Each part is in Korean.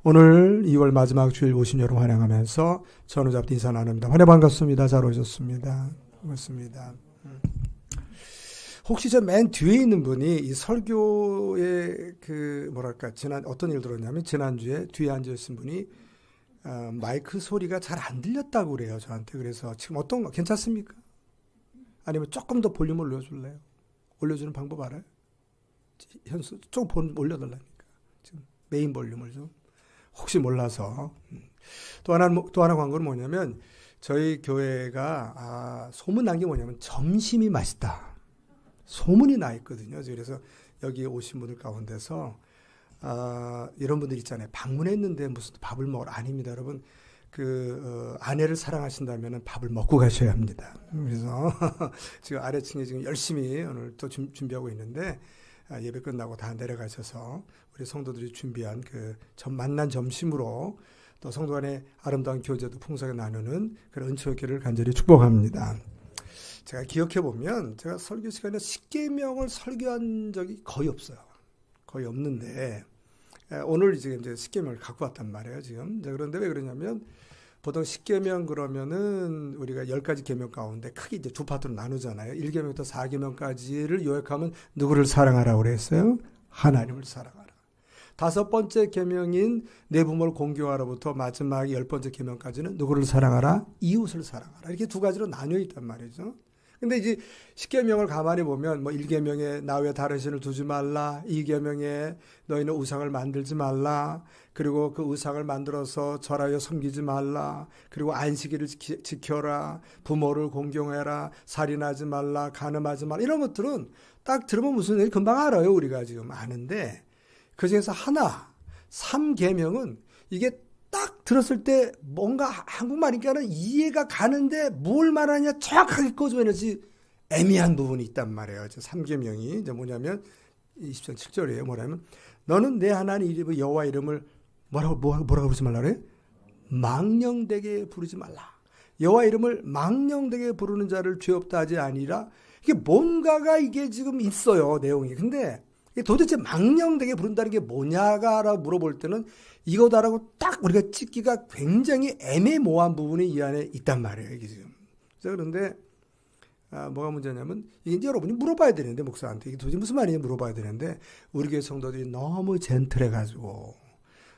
오늘 2월 마지막 주일 오신 여러분 환영하면서 전우잡도 인사 나눕니다. 환영 반갑습니다. 잘 오셨습니다. 반갑습니다. 혹시 저 맨 뒤에 있는 분이 이 설교에 어떤 일 들었냐면 지난주에 뒤에 앉아있는 분이 마이크 소리가 잘 안 들렸다고 그래요, 저한테. 그래서 지금 어떤 거 괜찮습니까? 아니면 조금 더 볼륨을 올려줄래요? 올려주는 방법 알아요? 현수 조금 올려달라니까. 지금 메인 볼륨을 좀 혹시 몰라서. 또 하나 광고는 뭐냐면 저희 교회가 소문 난 게 뭐냐면 점심이 맛있다. 소문이 나 있거든요. 그래서 여기 오신 분들 가운데서 이런 분들 있잖아요. 방문했는데 무슨 밥을 먹으러 아닙니다, 여러분. 아내를 사랑하신다면 밥을 먹고 가셔야 합니다. 그래서 지금 아래층에 지금 열심히 오늘 또 준비하고 있는데 예배 끝나고 다 내려가셔서 우리 성도들이 준비한 만난 점심으로 또 성도 간의 아름다운 교제도 풍성하게 나누는 그런 은총의 교회를 간절히 축복합니다. 제가 기억해 보면 제가 설교 시간에 십계명을 설교한 적이 거의 없어요. 거의 없는데 오늘 지금 이제 십계명을 갖고 왔단 말이에요, 지금. 그런데 왜 그러냐면 보통 십계명 그러면은 우리가 10가지 계명 가운데 크게 이제 두 파트로 나누잖아요. 1계명부터 4계명까지를 요약하면 누구를 사랑하라고 그랬어요? 하나님을 사랑하라. 5번째 계명인 내 부모를 공경하라부터 마지막 10번째 계명까지는 누구를 사랑하라? 이웃을 사랑하라. 이렇게 두 가지로 나뉘어 있단 말이죠. 근데 이제 십계명을 가만히 보면 1계명에 나 외에 다른 신을 두지 말라, 2계명에 너희는 우상을 만들지 말라, 그리고 그 우상을 만들어서 절하여 섬기지 말라, 그리고 안식일을 지켜라, 부모를 공경해라, 살인하지 말라, 간음하지 말라, 이런 것들은 딱 들으면 무슨 얘기 금방 알아요. 우리가 지금 아는데 그 중에서 하나 3계명은 이게 딱 들었을 때 뭔가 한국말이니까는 이해가 가는데 뭘 말하냐 정확하게 꺼져야지 애매한 부분이 있단 말이에요. 3계명이 이제 뭐냐면 20장 7절이에요. 뭐냐면 너는 내 하나님 이름 여호와 이름을 뭐라고 부르지 말라 그래? 망령되게 부르지 말라. 여호와 이름을 망령되게 부르는 자를 죄 없다 하지 아니라 이게 뭔가가 이게 지금 있어요. 내용이. 근데 도대체 망령되게 부른다는 게 뭐냐라고 물어볼 때는 이거다라고 딱 우리가 찍기가 굉장히 애매모호한 부분이 이 안에 있단 말이에요. 이게 지금. 그런데 뭐가 문제냐면 이게 이제 여러분이 물어봐야 되는데 목사한테 이게 도대체 무슨 말이냐 물어봐야 되는데 우리 교회 성도들이 너무 젠틀해가지고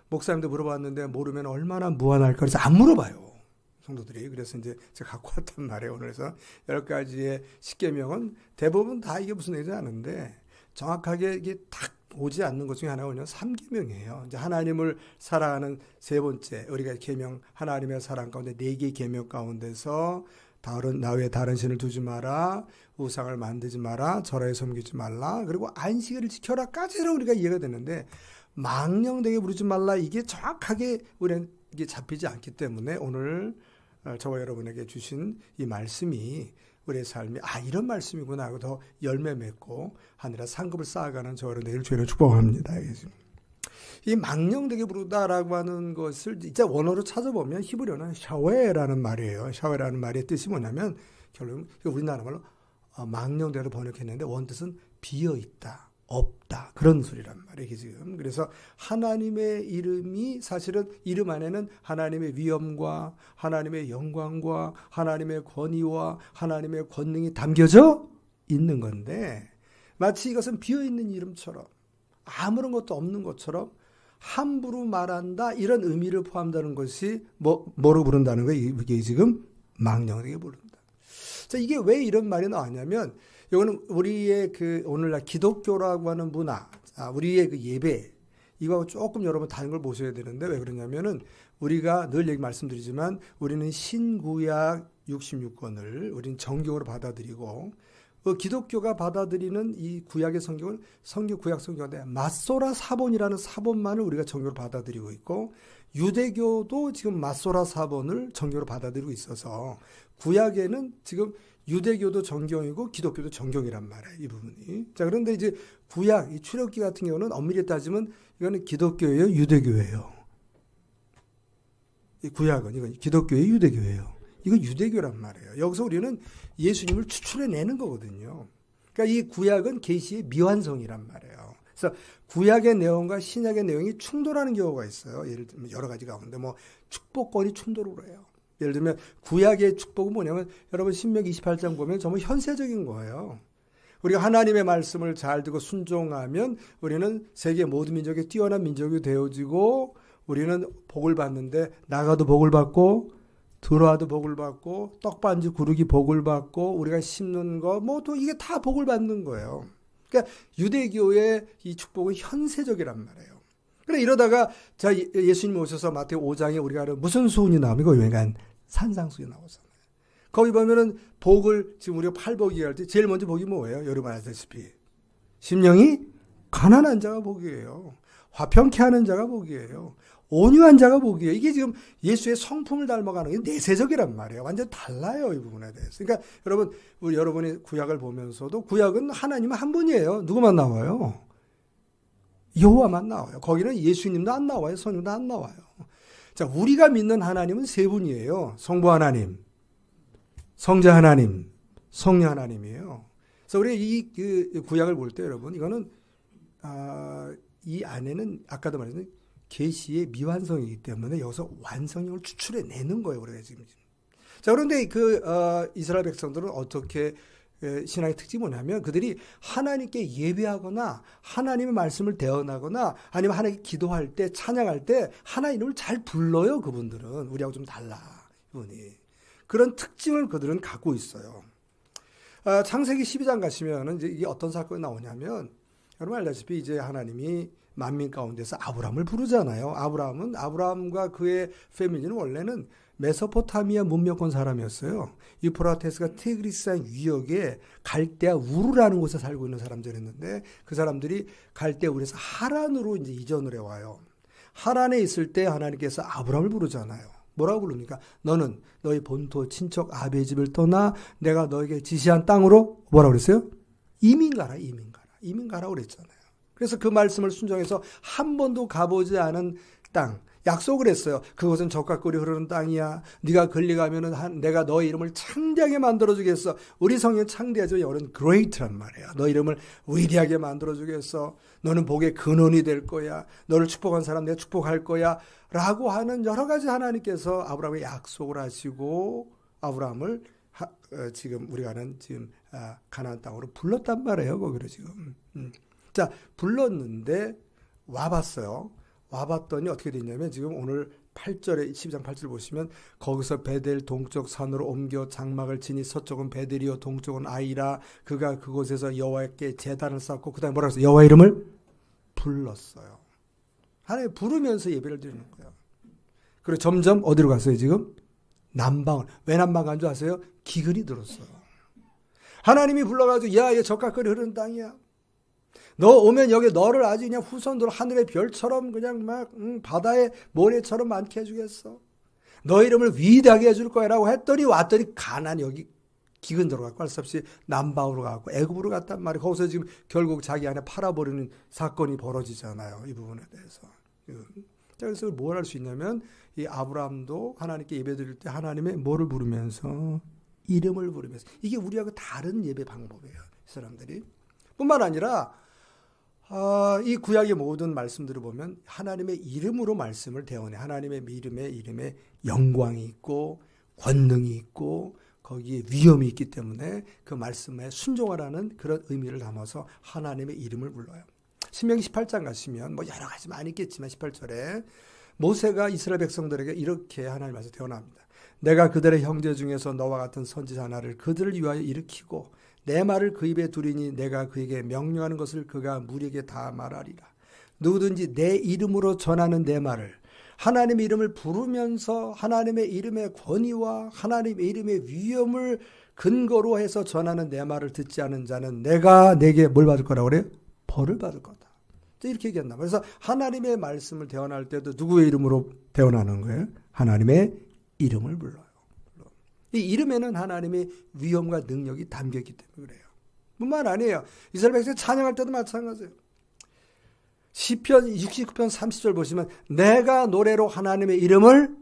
목사님도 물어봤는데 모르면 얼마나 무안할까 그래서 안 물어봐요. 성도들이. 그래서 이제 제가 갖고 왔단 말이에요. 오늘 그래서 10가지의 십계명은 대부분 다 이게 무슨 얘기지 않은데 정확하게 이게 딱 오지 않는 것 중에 하나가 3계명이에요. 이제 하나님을 사랑하는 세 번째 우리가 계명 하나님의 사랑 가운데 4개의 계명 가운데서 나 외에 다른 신을 두지 마라, 우상을 만들지 마라, 절하여 섬기지 말라, 그리고 안식일을 지켜라까지는 우리가 이해가 되는데 망령되게 부르지 말라 이게 정확하게 우리는 이게 잡히지 않기 때문에 오늘 저와 여러분에게 주신 이 말씀이 우리의 삶이 이런 말씀이구나 하고 더 열매 맺고 하늘에 상급을 쌓아가는 저와 여러분들 주의를 축복합니다. 이 망령되게 부르다라고 하는 것을 진짜 원어로 찾아보면 히브리어는 샤웨라는 말이에요. 샤웨라는 말의 뜻이 뭐냐면 결국 우리나라 말로 망령되게 번역했는데 원뜻은 비어있다. 없다. 그런 소리란 말이에요, 지금. 그래서 하나님의 이름이 사실은 이름 안에는 하나님의 위엄과 하나님의 영광과 하나님의 권위와 하나님의 권능이 담겨져 있는 건데 마치 이것은 비어있는 이름처럼 아무런 것도 없는 것처럼 함부로 말한다 이런 의미를 포함한다는 것이 뭐로 부른다는 거예요? 이게 지금 망령되게 부른다. 자, 이게 왜 이런 말이 나왔냐면 이거는 우리의 오늘날 기독교라고 하는 문화, 우리의 예배, 이거하고 조금 여러분 다른 걸 보셔야 되는데 왜 그러냐면은 우리가 늘 말씀드리지만 우리는 신구약 66권을 우리는 정경으로 받아들이고 기독교가 받아들이는 이 구약의 성경은 구약 성경인데 마소라 사본이라는 사본만을 우리가 정교로 받아들이고 있고 유대교도 지금 마소라 사본을 정교로 받아들이고 있어서 구약에는 지금 유대교도 정경이고 기독교도 정경이란 말이에요. 이 부분이. 자, 그런데 이제 구약, 이 출애굽기 같은 경우는 엄밀히 따지면 이거는 기독교예요, 유대교예요. 이 구약은 이건 기독교예요, 유대교예요. 이건 유대교란 말이에요. 여기서 우리는 예수님을 추출해내는 거거든요. 그러니까 이 구약은 계시의 미완성이란 말이에요. 그래서 구약의 내용과 신약의 내용이 충돌하는 경우가 있어요. 예를 들면 여러 가지 가운데 뭐 축복권이 충돌을 해요. 예를 들면 구약의 축복은 뭐냐면 여러분 신명기 28장 보면 전부 현세적인 거예요. 우리가 하나님의 말씀을 잘 듣고 순종하면 우리는 세계 모든 민족에 뛰어난 민족이 되어지고 우리는 복을 받는데 나가도 복을 받고 들어와도 복을 받고 떡반지 구르기 복을 받고 우리가 심는 거 뭐 또 이게 다 복을 받는 거예요. 그러니까 유대교의 이 축복은 현세적이란 말이에요. 그래 이러다가 자 예수님 오셔서 마태오 5장에 우리가 아는 무슨 수훈이 나옵니까? 유행한 산상수훈이 나오잖아요. 거기 보면은 복을 지금 우리가 팔복이 할 때 제일 먼저 복이 뭐예요? 여러분 아시다시피 심령이 가난한 자가 복이에요. 화평케 하는 자가 복이에요. 온유한 자가 복이에요. 이게 지금 예수의 성품을 닮아가는 게 내세적이란 말이에요. 완전 달라요, 이 부분에 대해서. 그러니까 여러분, 여러분이 구약을 보면서도 구약은 하나님은 한 분이에요. 누구만 나와요? 여호와만 나와요. 거기는 예수님도 안 나와요. 성령도 안 나와요. 자, 우리가 믿는 하나님은 세 분이에요. 성부 하나님, 성자 하나님, 성령 하나님이에요. 그래서 우리 이 구약을 볼 때 여러분, 이거는 이 안에는 아까도 말했는데 계시의 미완성이기 때문에 여기서 완성형을 추출해내는 거예요. 우리가 지금. 자, 그런데 이스라엘 백성들은 어떻게 신앙의 특징이 뭐냐면 그들이 하나님께 예배하거나 하나님의 말씀을 대언하거나 아니면 하나님께 기도할 때 찬양할 때 하나님 이름을 잘 불러요. 그분들은 우리하고 좀 달라. 이분이 그런 특징을 그들은 갖고 있어요. 창세기 12장 가시면 이제 이게 어떤 사건이 나오냐면 여러분 알다시피 이제 하나님이 만민 가운데서 아브라함을 부르잖아요. 아브라함과 그의 패밀리는 원래는 메소포타미아 문명권 사람이었어요. 유프라테스가 티그리스산 위역에 갈대아 우르라는 곳에 살고 있는 사람들이었는데 그 사람들이 갈대아 우르에서 하란으로 이제 이전을 해와요. 하란에 있을 때 하나님께서 아브라함을 부르잖아요. 뭐라고 부릅니까? 너는 너희 본토 친척 아비의 집을 떠나 내가 너에게 지시한 땅으로 뭐라고 그랬어요? 이민 가라고 그랬잖아요. 그래서 그 말씀을 순종해서 한 번도 가보지 않은 땅 약속을 했어요. 그곳은 젖과 꿀이 흐르는 땅이야. 네가 거기 가면은 내가 너의 이름을 창대하게 만들어주겠어. 우리 성경 창대하죠. 영어는 great란 말이야. 너 이름을 위대하게 만들어주겠어. 너는 복의 근원이 될 거야. 너를 축복한 사람 내가 축복할 거야. 라고 하는 여러 가지 하나님께서 아브라함에 약속을 하시고 아브라함을 지금 우리가 아는 지금 가나안 땅으로 불렀단 말이에요. 거기로 지금. 자, 불렀는데 와봤어요. 와봤더니 어떻게 됐냐면 지금 오늘 8절에 12장 8절 보시면 거기서 베델 동쪽 산으로 옮겨 장막을 지니 서쪽은 베델이요 동쪽은 아이라 그가 그곳에서 여호와께 제단을 쌓고 그 다음에 뭐라고 했어요? 여호와 이름을 불렀어요. 하나님 부르면서 예배를 드리는 거예요. 그리고 점점 어디로 갔어요 지금? 남방을. 왜 남방 간 줄 아세요? 기근이 들었어요. 하나님이 불러가지고 야 이게 젖과 꿀이 흐르는 땅이야. 너 오면 여기 너를 아주 그냥 후손들 하늘의 별처럼 그냥 막 바다의 모래처럼 많게 해주겠어. 너 이름을 위대하게 해줄 거야 라고 했더니 왔더니 가나안 여기 기근 들어가고 할 수 없이 남방으로 가고 애굽으로 갔단 말이에요. 거기서 지금 결국 자기 안에 팔아버리는 사건이 벌어지잖아요. 이 부분에 대해서. 자, 그래서 뭘 할 수 있냐면 이 아브라함도 하나님께 예배 드릴 때 하나님의 뭐를 부르면서 이름을 부르면서 이게 우리하고 다른 예배 방법이에요. 이 사람들이. 뿐만 아니라 이 구약의 모든 말씀들을 보면 하나님의 이름으로 말씀을 대언해. 하나님의 이름에 영광이 있고 권능이 있고 거기에 위엄이 있기 때문에 그 말씀에 순종하라는 그런 의미를 담아서 하나님의 이름을 불러요. 신명기 18장 가시면 뭐 여러 가지 많이 있겠지만 18절에 모세가 이스라엘 백성들에게 이렇게 하나님 말씀 대언합니다. 내가 그들의 형제 중에서 너와 같은 선지자 하나를 그들을 위하여 일으키고 내 말을 그 입에 두리니 내가 그에게 명령하는 것을 그가 무리에게 다 말하리라. 누구든지 내 이름으로 전하는 내 말을 하나님의 이름을 부르면서 하나님의 이름의 권위와 하나님의 이름의 위엄을 근거로 해서 전하는 내 말을 듣지 않은 자는 내가 내게 뭘 받을 거라고 그래요? 벌을 받을 거다. 이렇게 얘기한다. 그래서 하나님의 말씀을 대언할 때도 누구의 이름으로 대언하는 거예요? 하나님의 이름을 불러요. 이 이름에는 하나님의 위엄과 능력이 담겨있기 때문에 그래요. 뿐만 아니에요. 이스라엘 백성이 찬양할 때도 마찬가지예요. 시편 69편 30절 보시면 내가 노래로 하나님의 이름을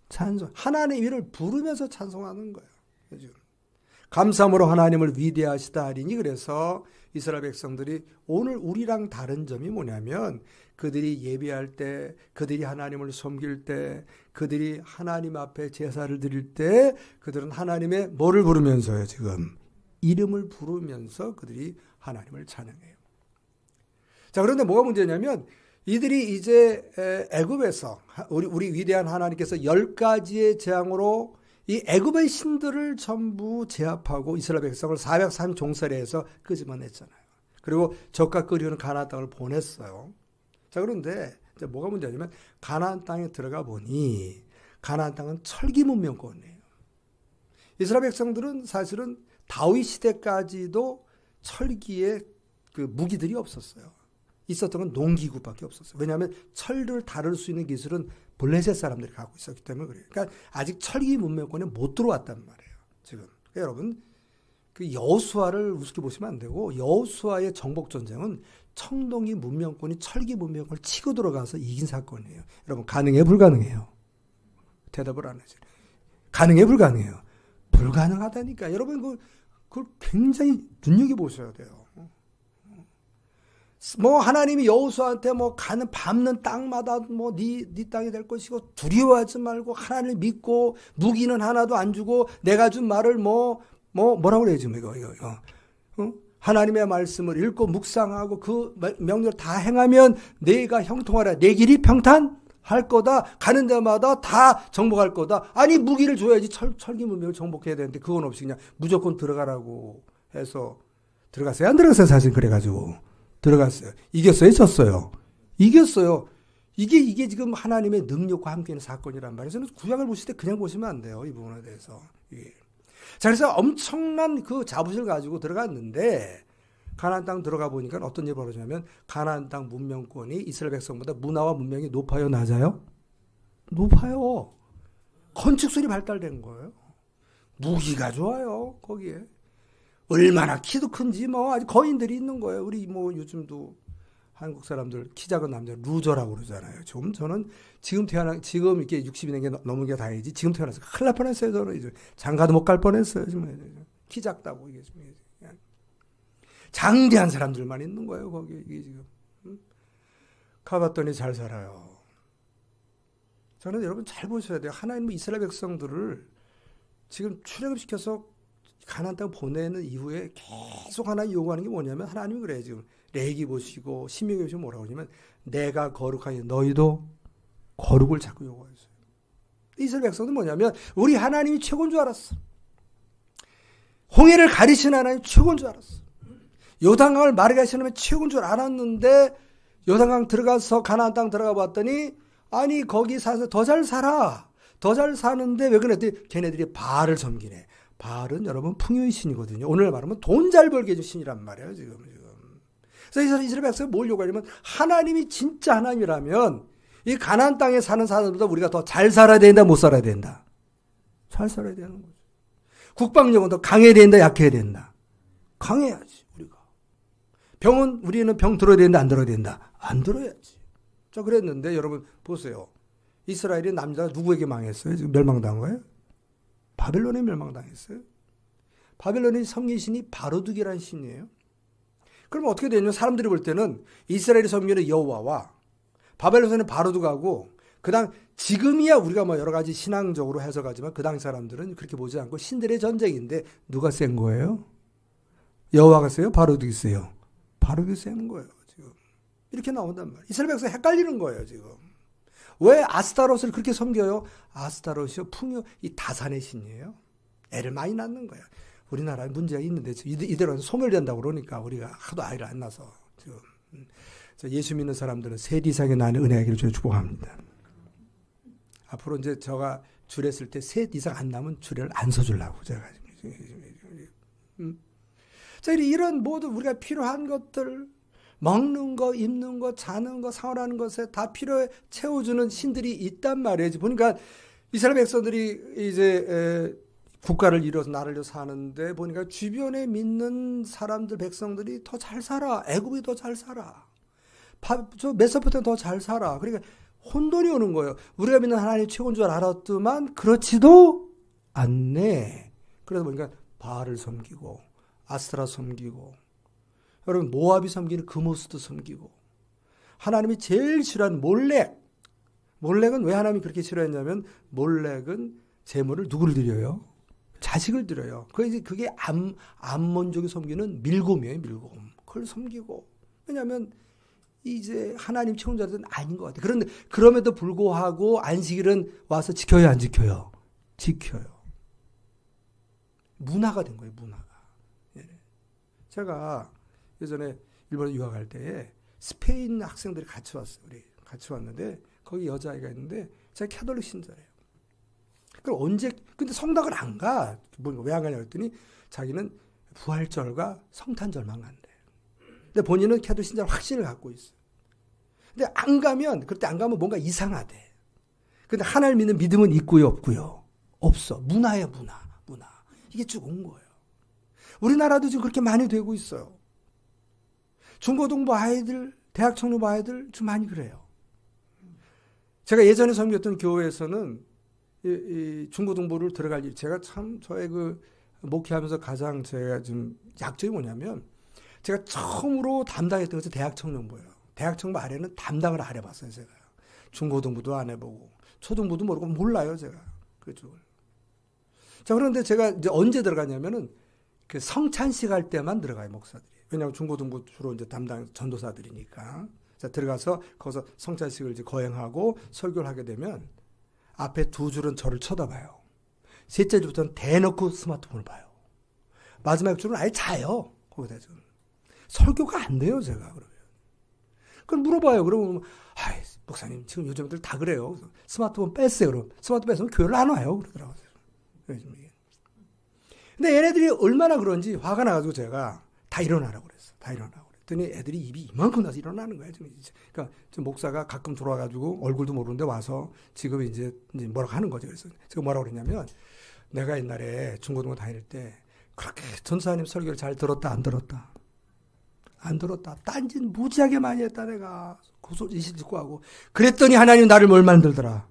찬송, 하나님의 이름을 부르면서 찬송하는 거예요. 감사함으로 하나님을 위대하시다 하리니 그래서 이스라엘 백성들이 오늘 우리랑 다른 점이 뭐냐면 그들이 예배할 때, 그들이 하나님을 섬길 때, 그들이 하나님 앞에 제사를 드릴 때 그들은 하나님의 뭐를 부르면서요? 지금 이름을 부르면서 그들이 하나님을 찬양해요. 자, 그런데 뭐가 문제냐면 이들이 이제 애굽에서 우리 위대한 하나님께서 10가지의 재앙으로 이 애굽의 신들을 전부 제압하고 이스라엘 백성을 403 종살이에서 끄집어냈잖아요. 그리고 적과 끓이는 가나안 땅을 보냈어요. 자, 그런데 이제 뭐가 문제냐면 가나안 땅에 들어가 보니 가나안 땅은 철기 문명권이에요. 이스라엘 백성들은 사실은 다윗 시대까지도 철기에 그 무기들이 없었어요. 있었던 건 농기구밖에 없었어요. 왜냐하면 철을 다룰 수 있는 기술은 블레셋 사람들이 갖고 있었기 때문에 그래요. 그러니까 아직 철기 문명권에 못 들어왔단 말이에요. 지금 그러니까 여러분 그 여호수아를 우습게 보시면 안 되고 여호수아의 정복 전쟁은 청동기 문명권이 철기 문명권을 치고 들어가서 이긴 사건이에요. 여러분 가능해요, 불가능해요? 대답을 안 하죠. 가능해요, 불가능해요? 불가능하다니까. 여러분 그걸 굉장히 눈여겨 보셔야 돼요. 뭐 하나님이 여호수아한테 뭐 가는 밟는 땅마다 뭐 네 땅이 될 것이고 두려워하지 말고 하나님을 믿고 무기는 하나도 안 주고 내가 준 말을 뭐라고 그래야지 이거 하나님의 말씀을 읽고 묵상하고 그 명령을 다 행하면 내가 형통하라. 내 길이 평탄할 거다. 가는 데마다 다 정복할 거다. 아니 무기를 줘야지 철기 문명을 정복해야 되는데 그건 없이 그냥 무조건 들어가라고 해서 들어갔어요. 안 들어갔어요. 사실 그래가지고 들어갔어요. 이겼어요? 졌어요? 이겼어요. 이게 지금 하나님의 능력과 함께 있는 사건이란 말이에요. 저는 구약을 보실 때 그냥 보시면 안 돼요. 이 부분에 대해서. 예. 자, 그래서 엄청난 그 자부심을 가지고 들어갔는데 가나안 땅 들어가 보니까 어떤 일이 벌어지냐면 가나안 땅 문명권이 이스라엘 백성보다 문화와 문명이 높아요, 낮아요? 높아요. 건축술이 발달된 거예요. 무기가 좋아요, 거기에. 얼마나 키도 큰지 뭐 아주 거인들이 있는 거예요. 우리 뭐 요즘도 한국 사람들 키 작은 남자 루저라고 그러잖아요. 저는 지금 이렇게 60이 넘은 게 다행이지. 지금 태어나서 큰일 날 뻔했어요. 저는 이제 장가도 못 갈 뻔했어요. 키 작다고 이게 지금 장대한 사람들만 있는 거예요. 거기 이게 지금 가봤더니 잘 살아요. 저는 여러분 잘 보셔야 돼요. 하나님은 이스라엘 백성들을 지금 출애굽시켜서 가나안 땅 보내는 이후에 계속 하나 요구하는 게 뭐냐면 하나님이 그래요. 지금 레위기 보시고 신명기 보시고 뭐라고 하냐면 내가 거룩하니 너희도 거룩을 자꾸 요구했어요. 이스라엘 백성은 뭐냐면 우리 하나님이 최고인 줄 알았어. 홍해를 가리신 하나님 최고인 줄 알았어. 요단강을 마르게 하시는 하나님 최고인 줄 알았는데 요단강 들어가서 가나안 땅 들어가 봤더니 아니 거기 사서 더 잘 살아. 더 잘 사는데 왜 그랬더니 걔네들이 바알을 섬기네. 바알은 여러분 풍요의 신이거든요. 오늘 말하면 돈 잘 벌게 해준 신이란 말이에요. 지금. 그래서 이스라엘 백성이 뭘 요구하냐면 하나님이 진짜 하나님이라면 이 가나안 땅에 사는 사람들보다 우리가 더 잘 살아야 된다, 못 살아야 된다. 잘 살아야 되는 거죠. 국방력은 더 강해야 된다, 약해야 된다. 강해야지 우리가. 병은 우리는 병 들어야 된다, 안 들어야 된다. 안 들어야지. 자, 그랬는데 여러분 보세요. 이스라엘의 남자가 누구에게 망했어요? 지금 멸망당한 거예요? 바벨론에 멸망당했어요. 바벨론의 섬기신이 바로둑이라는 신이에요. 그럼 어떻게 되냐면 사람들이 볼 때는 이스라엘이 섬기는 여호와와 바벨론에는 바로둑하고 그다음 지금이야 우리가 뭐 여러 가지 신앙적으로 해석하지만 그 당시 사람들은 그렇게 보지 않고 신들의 전쟁인데 누가 센 거예요? 여호와가 세요? 바로둑이 세요? 바로둑이 세는 거예요. 지금 이렇게 나온단 말이에요. 이스라엘 백성 헷갈리는 거예요. 지금 왜 아스타롯을 그렇게 섬겨요? 아스타롯이 풍요 이 다산의 신이에요. 애를 많이 낳는 거예요. 우리나라에 문제가 있는데 이대로 소멸된다고 그러니까 우리가 하도 아이를 안 낳아서 지금 예수 믿는 사람들은 셋 이상의 낳는 은혜하기를 주여 축복합니다. 앞으로 이제 제가 주례했을 때 셋 이상 안 낳으면 주례를 안 서주려고 제가 자 이런 모든 우리가 필요한 것들 먹는 거, 입는 거, 자는 거, 생활하는 것에 다 필요해 채워주는 신들이 있단 말이에요. 보니까 이스라엘 백성들이 이제 국가를 이뤄서 나라를 이뤄서 사는데 보니까 주변에 믿는 사람들 백성들이 더 잘 살아. 애굽이 더 잘 살아. 저 메소포타미아 더 잘 살아. 그러니까 혼돈이 오는 거예요. 우리가 믿는 하나님 최고인 줄 알았더만 그렇지도 않네. 그러다 보니까 바알을 섬기고 아스타라 섬기고 여러분 모압이 섬기는 그모스도 섬기고 하나님이 제일 싫어하는 몰렉은 왜 하나님이 그렇게 싫어했냐면 몰렉은 제물을 누구를 드려요? 자식을 드려요. 그게 암몬족이 섬기는 밀곰이에요. 밀곰. 그걸 섬기고. 왜냐하면 이제 하나님 채용자들은 아닌 것 같아요. 그런데 그럼에도 불구하고 안식일은 와서 지켜요, 안 지켜요? 지켜요. 문화가 된 거예요. 문화가. 제가 예전에 일본에 유학할 때에 스페인 학생들이 같이 왔어요. 우리 같이 왔는데 거기 여자아이가 있는데 제가 캐톨릭 신자예요. 그럼 근데 성당을 안 가. 왜 안 가냐 그랬더니 자기는 부활절과 성탄절만 간대. 근데 본인은 캐톨릭 신자 확신을 갖고 있어요. 근데 그때 안 가면 뭔가 이상하대. 근데 하나를 믿는 믿음은 있고요, 없고요? 없어. 문화야, 문화. 이게 쭉 온 거예요. 우리나라도 지금 그렇게 많이 되고 있어요. 중고등부 아이들, 대학 청년부 아이들 좀 많이 그래요. 제가 예전에 섬겼던 교회에서는 이 중고등부를 들어갈 일, 제가 참 저의 목회하면서 가장 제가 좀 약점이 뭐냐면 제가 처음으로 담당했던 것이 대학 청년부예요. 대학 청년부 아래는 담당을 안 해봤어요, 제가. 중고등부도 안 해보고 초등부도 모르고 몰라요, 제가 그쪽을. 자, 그런데 제가 이제 언제 들어가냐면은 그 성찬식 할 때만 들어가요, 목사들이. 왜냐하면 중고등부 주로 이제 담당 전도사들이니까. 자, 들어가서 거기서 성찬식을 이제 거행하고 설교를 하게 되면 앞에 두 줄은 저를 쳐다봐요. 셋째 줄부터는 대놓고 스마트폰을 봐요. 마지막 줄은 아예 자요. 거기다 좀. 설교가 안 돼요, 제가 그러면. 그걸 물어봐요. 그러면 목사님 지금 요즘들 다 그래요. 스마트폰 뺐어요. 그럼 스마트폰 뺐으면 교회를 안 와요. 그러더라고요. 근데 얘네들이 얼마나 그런지 화가 나가지고 제가 다 일어나라고 그랬어. 다 일어나라고 그랬더니 애들이 입이 이만큼 나서 일어나는 거야. 그러니까 목사가 가끔 들어와가지고 얼굴도 모르는데 와서 지금 이제 뭐라고 하는 거죠. 그래서 제가 뭐라고 그랬냐면 내가 옛날에 중고등부 다닐 때 그렇게 전사님 설교를 잘 들었다 안 들었다? 안 들었다. 딴짓 무지하게 많이 했다 내가. 고소지시 듣고 하고. 그랬더니 하나님 나를 뭘 만들더라?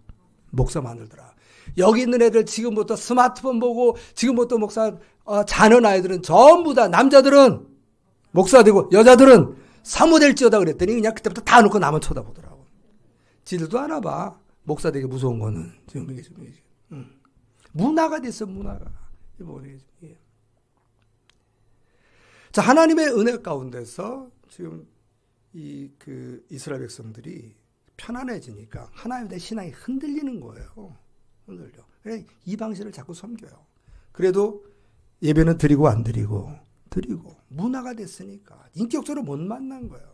목사 만들더라. 여기 있는 애들 지금부터 스마트폰 보고 지금부터 목사 자는 아이들은 전부 다 남자들은 목사 되고 여자들은 사모 될지어다 그랬더니 그냥 그때부터 다 놓고 나만 쳐다보더라고. 지들도 알아 봐. 목사 되게 무서운 거는 지금 이게 문화가 됐어, 문화가. 자, 하나님의 은혜 가운데서 지금 이스라엘 백성들이 편안해지니까 하나님에 대한 신앙이 흔들리는 거예요. 흔들려. 그래, 이 방식을 자꾸 섬겨요. 그래도 예배는 드리고 안 드리고 문화가 됐으니까 인격적으로 못 만난 거예요.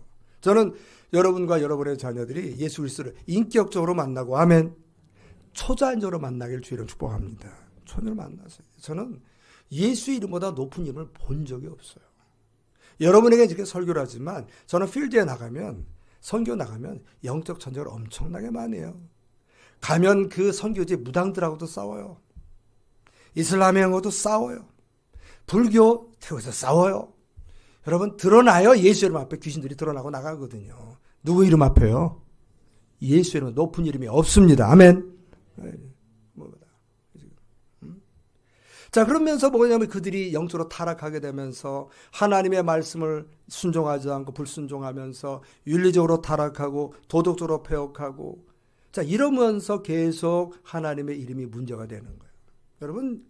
저는 여러분과 여러분의 자녀들이 예수 그리스도를 인격적으로 만나고 아멘. 초자연적으로 만나길 주의를 축복합니다. 초자연을 만나세요. 저는 예수 이름보다 높은 이름을 본 적이 없어요. 여러분에게 이렇게 설교를 하지만 저는 필드에 나가면 선교 나가면 영적 전쟁을 엄청나게 많이 해요. 가면 그 선교지 무당들하고도 싸워요. 이슬람하고도 싸워요. 불교 태워서 싸워요. 여러분 드러나요. 예수 이름 앞에 귀신들이 드러나고 나가거든요. 누구 이름 앞에요? 예수 이름 높은 이름이 없습니다. 아멘. 자, 그러면서 뭐냐면 그들이 영적으로 타락하게 되면서 하나님의 말씀을 순종하지 않고 불순종하면서 윤리적으로 타락하고 도덕적으로 폐역하고 자, 이러면서 계속 하나님의 이름이 문제가 되는 거예요. 여러분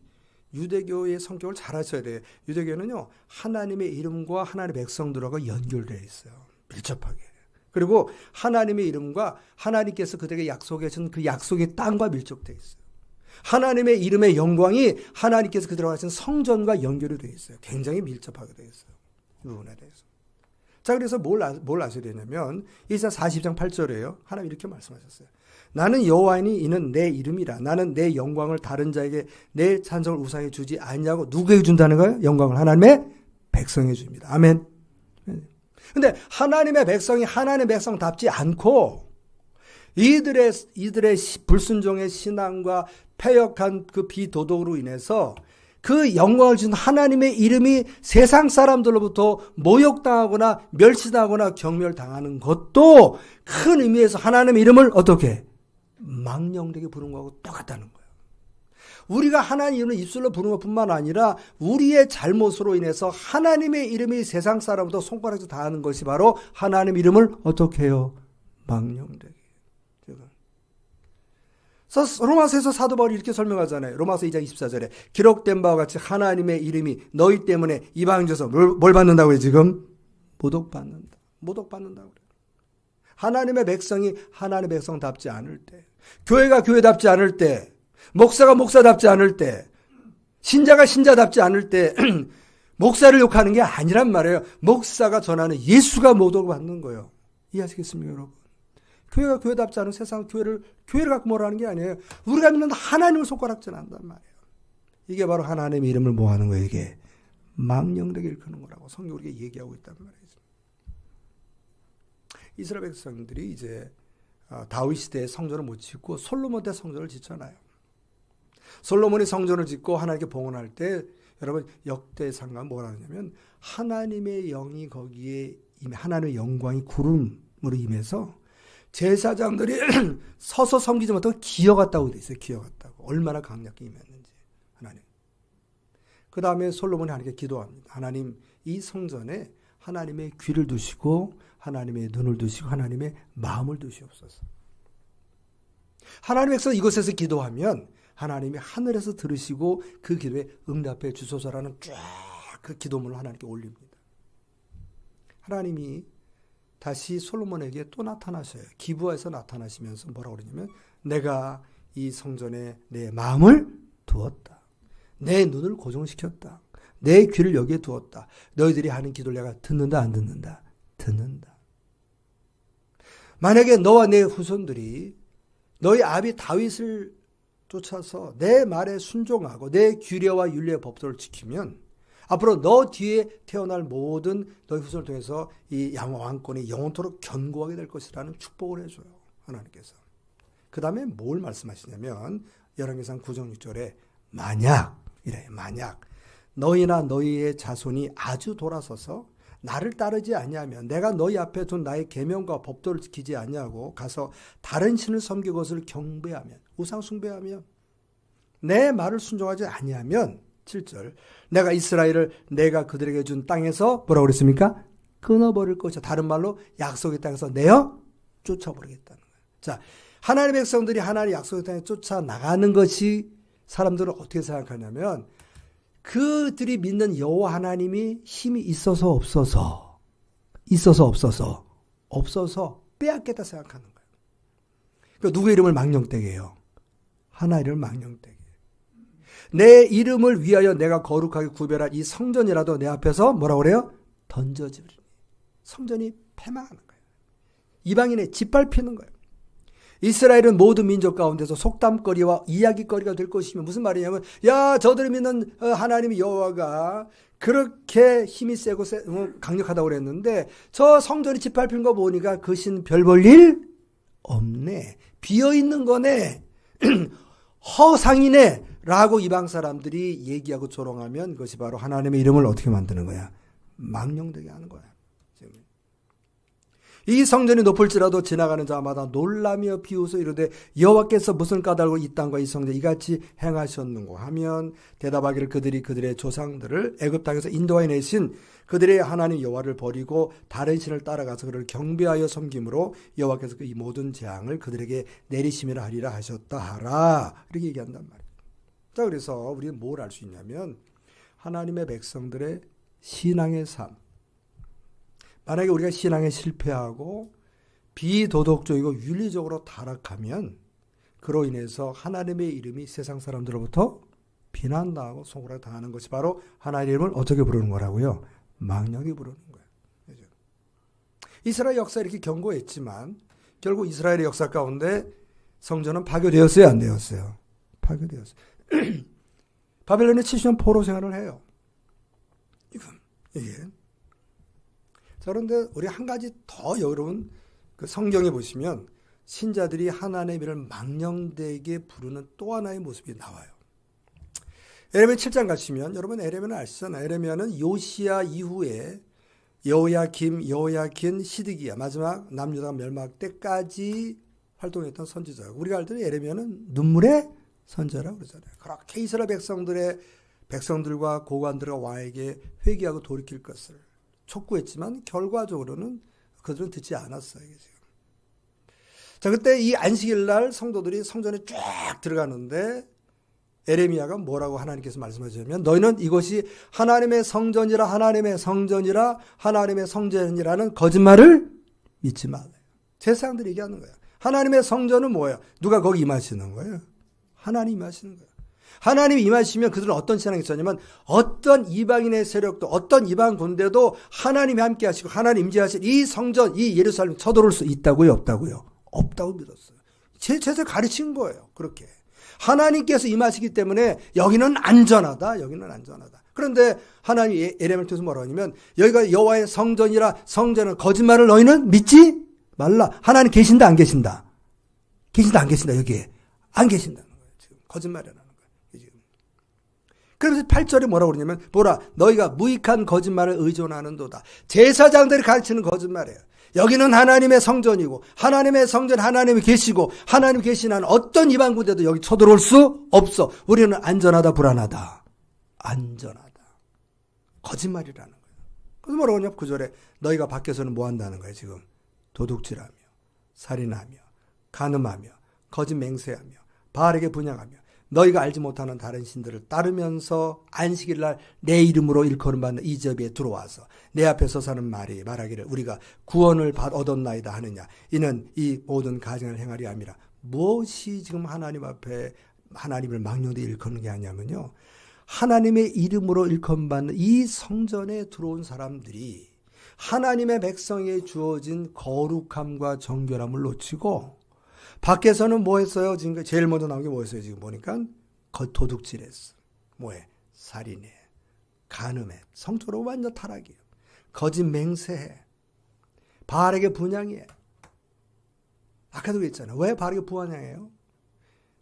유대교의 성격을 잘 하셔야 돼요. 유대교는요 하나님의 이름과 하나님의 백성들하고 연결되어 있어요. 밀접하게. 그리고 하나님의 이름과 하나님께서 그들에게 약속해 준 그 약속의 땅과 밀접되어 있어요. 하나님의 이름의 영광이 하나님께서 그들과 하신 성전과 연결이 되어 있어요. 굉장히 밀접하게 되어 있어요. 이 부분에 대해서. 자, 그래서 뭘 아셔야 되냐면 이사 40장 8절에요. 하나님 이렇게 말씀하셨어요. 나는 여호와이니 이는 내 이름이라. 나는 내 영광을 다른 자에게 내 찬송을 우상에 주지 아니냐고 누구에게 준다는 거예요? 영광을 하나님의 백성에 줍니다. 아멘. 근데 하나님의 백성이 하나님의 백성답지 않고 이들의 불순종의 신앙과 패역한 그 비도덕으로 인해서 그 영광을 준 하나님의 이름이 세상 사람들로부터 모욕당하거나 멸시당하거나 경멸당하는 것도 큰 의미에서 하나님의 이름을 어떻게 망령되게 부른 거하고 똑같다는 거예요. 우리가 하나님 이름을 입술로 부르는 것뿐만 아니라 우리의 잘못으로 인해서 하나님의 이름이 세상 사람보다 손가락질 당하는 것이 바로 하나님 이름을 어떻게 해요? 망령되게. 그래서 로마서에서 사도 바울이 이렇게 설명하잖아요. 로마서 2장 24절에 기록된 바와 같이 하나님의 이름이 너희 때문에 이방인에서 뭘 받는다고요 지금? 모독받는다. 모독받는다고 그래요. 하나님의 백성이 하나님의 백성답지 않을 때, 교회가 교회답지 않을 때, 목사가 목사답지 않을 때, 신자가 신자답지 않을 때 목사를 욕하는 게 아니란 말이에요. 목사가 전하는 예수가 모독받는 거예요. 이해하시겠습니까 여러분? 교회가 교회답지 않은 세상 교회를 갖고 뭐라는 게 아니에요. 우리가 믿는 하나님을 손가락질 한단 말이에요. 이게 바로 하나님의 이름을 뭐 하는 거예요. 이게 망령되게 일컫는 거라고 성경이 우리가 얘기하고 있단 말이에요. 이스라엘 백성들이 이제 다윗 시대에 성전을 못 짓고 솔로몬 때 성전을 짓잖아요. 솔로몬이 성전을 짓고 하나님께 봉헌할 때 여러분 역대상가 뭐라 하냐면 하나님의 영이 거기에 하나님의 영광이 구름으로 임해서 제사장들이 서서 섬기지 못하고 기어갔다고 돼 있어요. 기어갔다고. 얼마나 강력히 임했는지 하나님. 그 다음에 솔로몬이 하나님께 기도합니다. 하나님 이 성전에 하나님의 귀를 두시고 하나님의 눈을 두시고 하나님의 마음을 두시옵소서. 하나님의 백성 이곳에서 기도하면 하나님이 하늘에서 들으시고 그 기도에 응답해 주소서라는 쫙 그 기도문을 하나님께 올립니다. 하나님이 다시 솔로몬에게 또 나타나셔요. 기브아에서 나타나시면서 뭐라고 그러냐면 내가 이 성전에 내 마음을 두었다. 내 눈을 고정시켰다. 내 귀를 여기에 두었다. 너희들이 하는 기도를 내가 듣는다 안 듣는다? 듣는다. 만약에 너와 내 후손들이 너희 아비 다윗을 쫓아서 내 말에 순종하고 내 규례와 윤례의 법도를 지키면 앞으로 너 뒤에 태어날 모든 너희 후손을 통해서 이 왕권이 영원토록 견고하게 될 것이라는 축복을 해줘요. 하나님께서. 그 다음에 뭘 말씀하시냐면 열왕기상 9장 6절에 만약 이래요. 만약 너희나 너희의 자손이 아주 돌아서서 나를 따르지 아니하면 내가 너희 앞에 둔 나의 계명과 법도를 지키지 아니하고 가서 다른 신을 섬기고 그것을 경배하면 우상 숭배하면 내 말을 순종하지 아니하면 7절 내가 이스라엘을 내가 그들에게 준 땅에서 뭐라고 그랬습니까? 끊어버릴 것이다. 다른 말로 약속의 땅에서 내어 쫓아버리겠다는 거예요. 자, 하나님의 백성들이 하나님의 약속의 땅에 쫓아나가는 것이 사람들은 어떻게 생각하냐면 그들이 믿는 여호와 하나님이 힘이 있어서 없어서 빼앗겠다 생각하는 거예요. 그러니까 누구의 이름을 망령되게 해요? 하나의 이름을 망령되게. 내 이름을 위하여 내가 거룩하게 구별한 이 성전이라도 내 앞에서 뭐라고 그래요? 던져지리니. 성전이 패망하는 거예요. 이방인의 짓밟히는 거예요. 이스라엘은 모든 민족 가운데서 속담거리와 이야기거리가 될 것이며 무슨 말이냐면 야 저들이 믿는 하나님의 여호와가 그렇게 힘이 세고 강력하다고 그랬는데 저 성전이 짓밟힌 거 보니까 그 신 별 볼 일 없네. 비어있는 거네. 허상이네. 라고 이방 사람들이 얘기하고 조롱하면 그것이 바로 하나님의 이름을 어떻게 만드는 거야? 망령되게 하는 거야. 이 성전이 높을지라도 지나가는 자마다 놀라며 비웃어 이르되 여호와께서 무슨 까닭으로 이 땅과 이 성전 이같이 행하셨는고 하면 대답하기를 그들이 그들의 조상들을 애굽 땅에서 인도하여 내신 그들의 하나님 여호와를 버리고 다른 신을 따라가서 그를 경배하여 섬김으로 여호와께서 이 모든 재앙을 그들에게 내리심이라 하리라 하셨다 하라 이렇게 얘기한단 말이에요. 자, 그래서 우리는 뭘 알 수 있냐면 하나님의 백성들의 신앙의 삶. 만약에 우리가 신앙에 실패하고 비도덕적이고 윤리적으로 타락하면 그로 인해서 하나님의 이름이 세상 사람들로부터 비난당하고 손가락 당하는 것이 바로 하나님의 이름을 어떻게 부르는 거라고요? 망령이 부르는 거예요. 그렇죠? 이스라엘 역사 이렇게 견고했지만 결국 이스라엘의 역사 가운데 성전은 파괴되었어요? 안 되었어요? 파괴되었어요. 바벨론에 70년 포로 생활을 해요. 이게. 자, 그런데 우리 한 가지 더 여러분 그 성경에 보시면 신자들이 하나님의 이름을 망령되게 부르는 또 하나의 모습이 나와요. 에레미야 7장 가시면 여러분 에레미야는 아시잖아요. 에레미야는 요시야 이후에 여호야긴, 시드기야 마지막 남유다 멸망 때까지 활동했던 선지자고 우리가 알 때는 에레미야는 눈물의 선제라고 그러잖아요. 그렇게 이스라엘 백성들과 고관들과 왕에게 회개하고 돌이킬 것을 촉구했지만 결과적으로는 그들은 듣지 않았어요. 지금. 자, 그때 이 안식일 날 성도들이 성전에 쫙 들어가는데 에레미야가 뭐라고 하나님께서 말씀하시냐면 너희는 이것이 하나님의 성전이라 하나님의 성전이라 하나님의 성전이라는 거짓말을 믿지 말아요. 제사장들이 얘기하는 거예요. 하나님의 성전은 뭐예요? 누가 거기 임하시는 거예요? 하나님 임하시는 거예요. 하나님이 임하시면 그들은 어떤 신앙이 있었냐면 어떤 이방인의 세력도 어떤 이방 군대도 하나님이 함께 하시고 하나님 임재하실 이 성전 이 예루살렘 쳐들어올 수 있다고요? 없다고요? 없다고 믿었어요. 제사를 가르친 거예요. 그렇게. 하나님께서 임하시기 때문에 여기는 안전하다. 여기는 안전하다. 그런데 하나님이 에레미야를 통해서 뭐라고 하냐면 여기가 여호와의 성전이라 성전은 거짓말을 너희는 믿지 말라. 하나님 계신다 안 계신다? 계신다 안 계신다 여기에? 안 계신다는 거예요. 지금 거짓말이라는 거예요. 지금. 그래서 8절에 뭐라고 그러냐면 보라 너희가 무익한 거짓말을 의존하는도다. 제사장들이 가르치는 거짓말이에요. 여기는 하나님의 성전이고 하나님의 성전 하나님이 계시고 하나님 계시는 어떤 이방 군대도 여기 쳐들어올 수 없어. 우리는 안전하다 불안하다. 안전하다. 거짓말이라는 거예요. 그래서 뭐라고 하냐면 9절에 너희가 밖에서는 뭐 한다는 거예요. 지금 도둑질하며 살인하며 간음하며 거짓 맹세하며 바알에게 분향하며 너희가 알지 못하는 다른 신들을 따르면서 안식일 날 내 이름으로 일컬음받는 이 집에 들어와서 내 앞에서 사는 말이 말하기를 우리가 구원을 얻었나이다 하느냐 이는 이 모든 가정을 행하리 함이라. 무엇이 지금 하나님 앞에 하나님을 망령되이 일컫는 게 아니냐면요. 하나님의 이름으로 일컬음받는 이 성전에 들어온 사람들이 하나님의 백성에 주어진 거룩함과 정결함을 놓치고 밖에서는 뭐 했어요? 지금 제일 먼저 나온 게 뭐였어요? 지금 보니까 도둑질했어. 뭐해? 살인해. 간음해. 성적으로 완전 타락이에요. 거짓 맹세해. 바알에게 분향해. 아까도 그랬잖아요. 왜 바알에게 분향해요?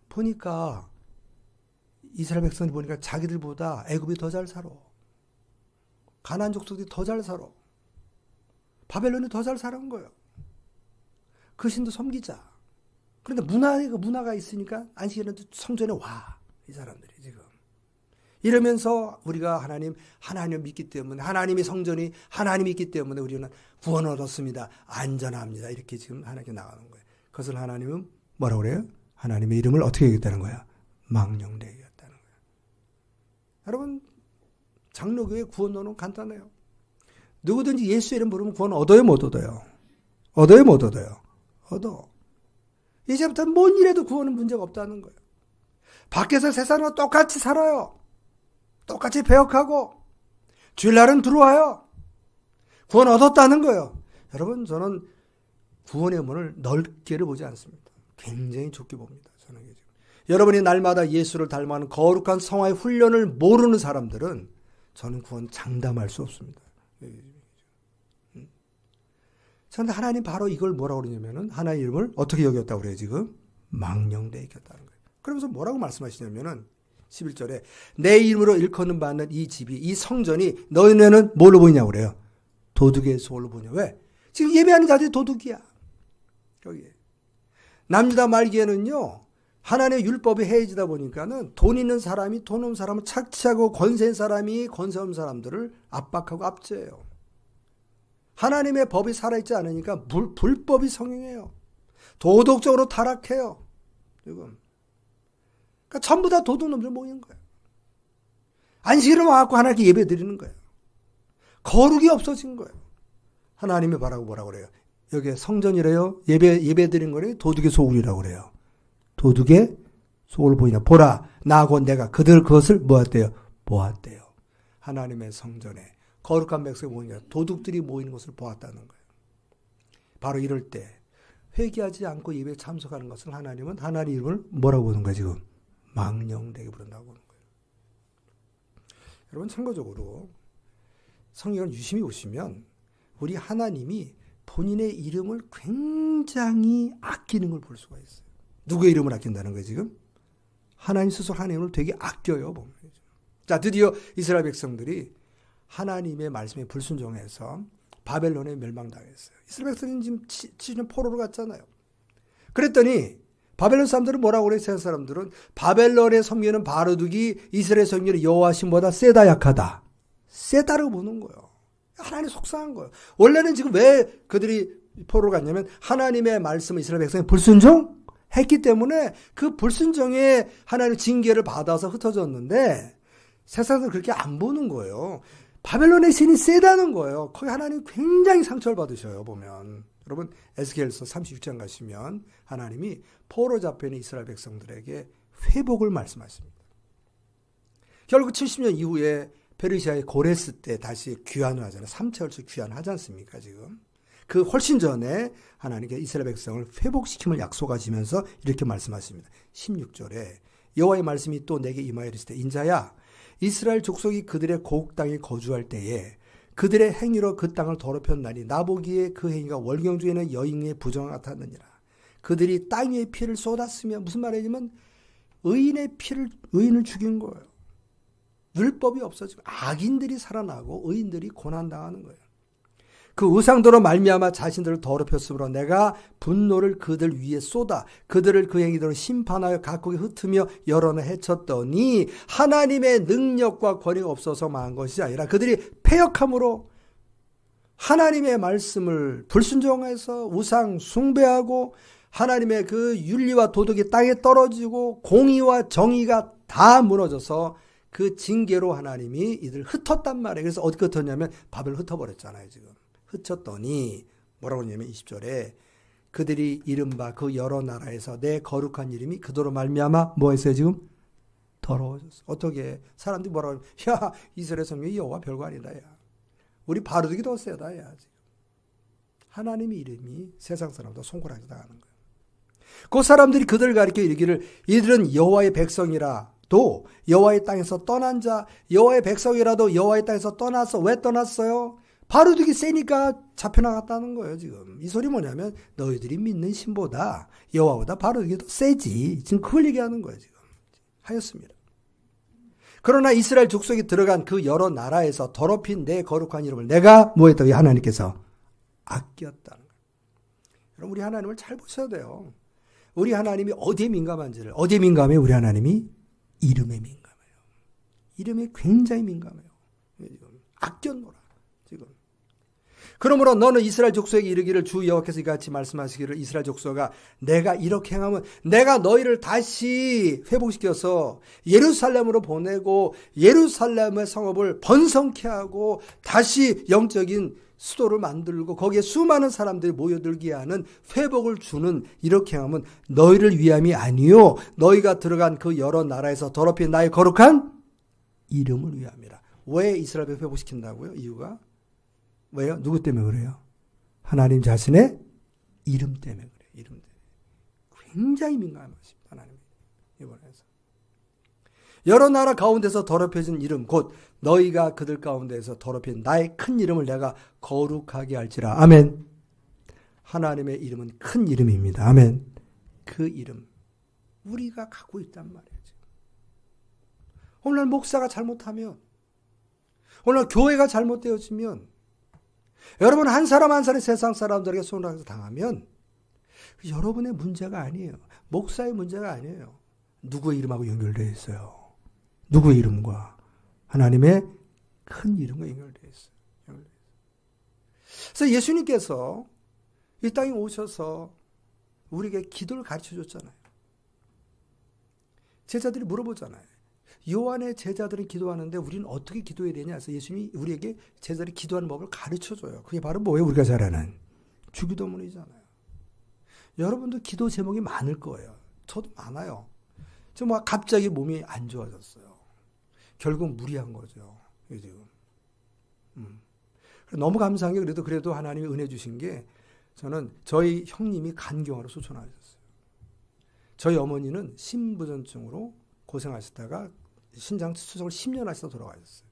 보니까 이스라엘 백성이 보니까 자기들보다 애굽이 더 잘 살아. 가나안 족속들이 더 잘 살아. 바벨론이 더 잘 사는 거예요. 그 신도 섬기자. 그런데 문화가 있으니까 안식일은 성전에 와. 이 사람들이 지금. 이러면서 우리가 하나님을 믿기 때문에 하나님이 성전이 하나님이 있기 때문에 우리는 구원을 얻었습니다. 안전합니다. 이렇게 지금 하나님께 나가는 거예요. 그것을 하나님은 뭐라고 그래요? 하나님의 이름을 어떻게 하겠다는 거야? 망령되게 하겠다는 거야. 여러분 장로교의 구원론은 간단해요. 누구든지 예수 이름 부르면 구원 얻어요 못 얻어요? 얻어요 못 얻어요? 얻어. 이제부터는 뭔 일에도 구원은 문제가 없다는 거예요. 밖에서 세상과 똑같이 살아요. 똑같이 배역하고 주일날은 들어와요. 구원 얻었다는 거예요. 여러분 저는 구원의 문을 넓게를 보지 않습니다. 굉장히 좁게 봅니다. 저는 지금. 여러분이 날마다 예수를 닮아가는 거룩한 성화의 훈련을 모르는 사람들은 저는 구원 장담할 수 없습니다. 그런데 하나님 바로 이걸 뭐라고 그러냐면은 하나의 이름을 어떻게 여겼다고 그래요 지금? 망령되게 여겼다는 거예요. 그러면서 뭐라고 말씀하시냐면은 11절에 내 이름으로 일컫는 받는 이 집이 이 성전이 너희 눈에는 뭘로 보이냐고 그래요? 도둑의 소홀로 보이냐. 왜? 지금 예배하는 자들이 도둑이야. 여기에. 남유다 말기에는요. 하나님의 율법이 해이지다 보니까는 돈 있는 사람이 돈 없는 사람을 착취하고 권세 있는 사람이 권세 없는 사람들을 압박하고 압제해요. 하나님의 법이 살아있지 않으니까 불법이 성행해요. 도덕적으로 타락해요. 지금. 그러니까 전부 다 도둑놈들 모이는 거예요. 안식일을 와갖고 하나님께 예배 드리는 거예요. 거룩이 없어진 거예요. 하나님이 뭐라고 그래요? 여기에 성전이래요. 예배 드리는 거래요. 도둑의 소굴이라고 그래요. 도둑의 소굴을 보이나. 보라, 나하고 내가 그것을 모았대요. 보았대요. 하나님의 성전에 거룩한 백성이 모이는 거예요. 도둑들이 모이는 것을 보았다는 거예요. 바로 이럴 때 회개하지 않고 예배에 참석하는 것을 하나님은 하나님 이름을 뭐라고 보는 거예요 지금? 망령되게 부른다고 보는 거예요. 여러분 참고적으로 성경을 유심히 보시면 우리 하나님이 본인의 이름을 굉장히 아끼는 걸 볼 수가 있어요. 누구의 이름을 아낀다는 거예요 지금? 하나님 스스로 하나님을 되게 아껴요. 보면. 자, 드디어 이스라엘 백성들이 하나님의 말씀에 불순종해서 바벨론에 멸망당했어요. 이스라엘 백성은 지금 포로로 갔잖아요. 그랬더니 바벨론 사람들은 뭐라고 그래요? 세상 사람들은 바벨론에 섬기는 바로둑이 이스라엘 섬기는 여호와 신보다 세다 약하다. 세다라고 보는 거예요. 하나님 속상한 거예요. 원래는 지금 왜 그들이 포로를 갔냐면 하나님의 말씀을 이스라엘 백성이 불순종했기 때문에 그 불순종에 하나님의 징계를 받아서 흩어졌는데 세상은 그렇게 안 보는 거예요. 바벨론의 신이 세다는 거예요. 거기 하나님 굉장히 상처를 받으셔요. 보면 여러분 에스겔서 36장 가시면 하나님이 포로 잡혀 있는 이스라엘 백성들에게 회복을 말씀하십니다. 결국 70년 이후에 페르시아의 고레스 때 다시 귀환을 하잖아요. 3차 혈수 귀환하지 않습니까 지금. 그 훨씬 전에 하나님께서 이스라엘 백성을 회복시킴을 약속하시면서 이렇게 말씀하십니다. 16절에 여호와의 말씀이 또 내게 임하여 이르시되 인자야 이스라엘 족속이 그들의 고국 땅에 거주할 때에 그들의 행위로 그 땅을 더럽혔나니 나보기에 그 행위가 월경주에는 여인의 부정과 같았느니라. 그들이 땅 위에 피를 쏟았으며 무슨 말이냐면 의인을 죽인 거예요. 율법이 없어지고 악인들이 살아나고 의인들이 고난당하는 거예요. 그 우상도로 말미암아 자신들을 더럽혔으므로 내가 분노를 그들 위에 쏟아 그들을 그 행위대로 심판하여 각국에 흩으며 여론을 해쳤더니 하나님의 능력과 권위가 없어서 망한 것이 아니라 그들이 패역함으로 하나님의 말씀을 불순종해서 우상 숭배하고 하나님의 그 윤리와 도덕이 땅에 떨어지고 공의와 정의가 다 무너져서 그 징계로 하나님이 이들 흩었단 말이에요. 그래서 어디 흩었냐면 바벨 흩어버렸잖아요. 지금 흩었더니 뭐라고 하냐면 20절에 그들이 이른바 그 여러 나라에서 내 거룩한 이름이 그대로 말미암아 뭐 했어요 지금? 더러워졌어. 어떻게 사람들이 뭐라고 하냐면 야 이스라엘 성령이 여호와 별거 아니다. 야. 우리 바로둑이 더 세다. 야. 하나님의 이름이 세상 사람보다 손가락에 당하는 거예요. 그 사람들이 그들을 가리켜 이르기를 이들은 여호와의 백성이라 또 여호와의 땅에서 떠난 자 여호와의 백성이라도 여호와의 땅에서 떠났어. 왜 떠났어요? 바로둑이 세니까 잡혀나갔다는 거예요. 지금 이 소리 뭐냐면 너희들이 믿는 신보다 여호와보다 바로둑이 더 세지. 지금 그걸 얘기하는 거예요. 지금 하였습니다. 그러나 이스라엘 족속이 들어간 그 여러 나라에서 더럽힌 내 거룩한 이름을 내가 뭐 했다고 하나님께서 아꼈다는 거예요. 여러분 우리 하나님을 잘 보셔야 돼요. 우리 하나님이 어디에 민감한지를 어디에 민감해요? 우리 하나님이 이름에 민감해요. 이름에 굉장히 민감해요. 아껴노라. 지금. 그러므로 너는 이스라엘 족속에게 이르기를 주 여호와께서 이같이 말씀하시기를 이스라엘 족속아 내가 이렇게 행하면 내가 너희를 다시 회복시켜서 예루살렘으로 보내고 예루살렘의 성읍을 번성케 하고 다시 영적인 수도를 만들고 거기에 수많은 사람들이 모여들게 하는 회복을 주는 이렇게 하면 너희를 위함이 아니요 너희가 들어간 그 여러 나라에서 더럽힌 나의 거룩한 이름을 위함이라. 왜 이스라엘을 회복시킨다고요? 이유가? 왜요? 누구 때문에 그래요? 하나님 자신의 이름 때문에 그래요. 이름 때문에. 굉장히 민감하십니다. 하나님 이번에서. 여러 나라 가운데서 더럽혀진 이름 곧 너희가 그들 가운데서 더럽힌 나의 큰 이름을 내가 거룩하게 할지라. 아멘. 하나님의 이름은 큰 이름입니다. 아멘. 그 이름 우리가 갖고 있단 말이에요. 오늘 목사가 잘못하면 오늘 교회가 잘못되어지면 여러분 한 사람 한 사람이 세상 사람들에게 손을 당하면 여러분의 문제가 아니에요. 목사의 문제가 아니에요. 누구의 이름하고 연결되어 있어요. 누구의 이름과 하나님의 큰 이름과 연결되어 있어요. 그래서 예수님께서 이 땅에 오셔서 우리에게 기도를 가르쳐 줬잖아요. 제자들이 물어보잖아요. 요한의 제자들은 기도하는데 우리는 어떻게 기도해야 되냐 해서 예수님이 우리에게 제자들이 기도하는 법을 가르쳐줘요. 그게 바로 뭐예요? 우리가 잘 아는 주기도문이잖아요. 여러분도 기도 제목이 많을 거예요. 저도 많아요. 저 막 갑자기 몸이 안 좋아졌어요. 결국 무리한 거죠. 지금. 너무 감사한 게 그래도 하나님이 은혜 주신 게 저는 저희 형님이 간경화로 소천하셨어요. 저희 어머니는 심부전증으로 고생하시다가 신장 수술을 10년 하시다 돌아가셨어요.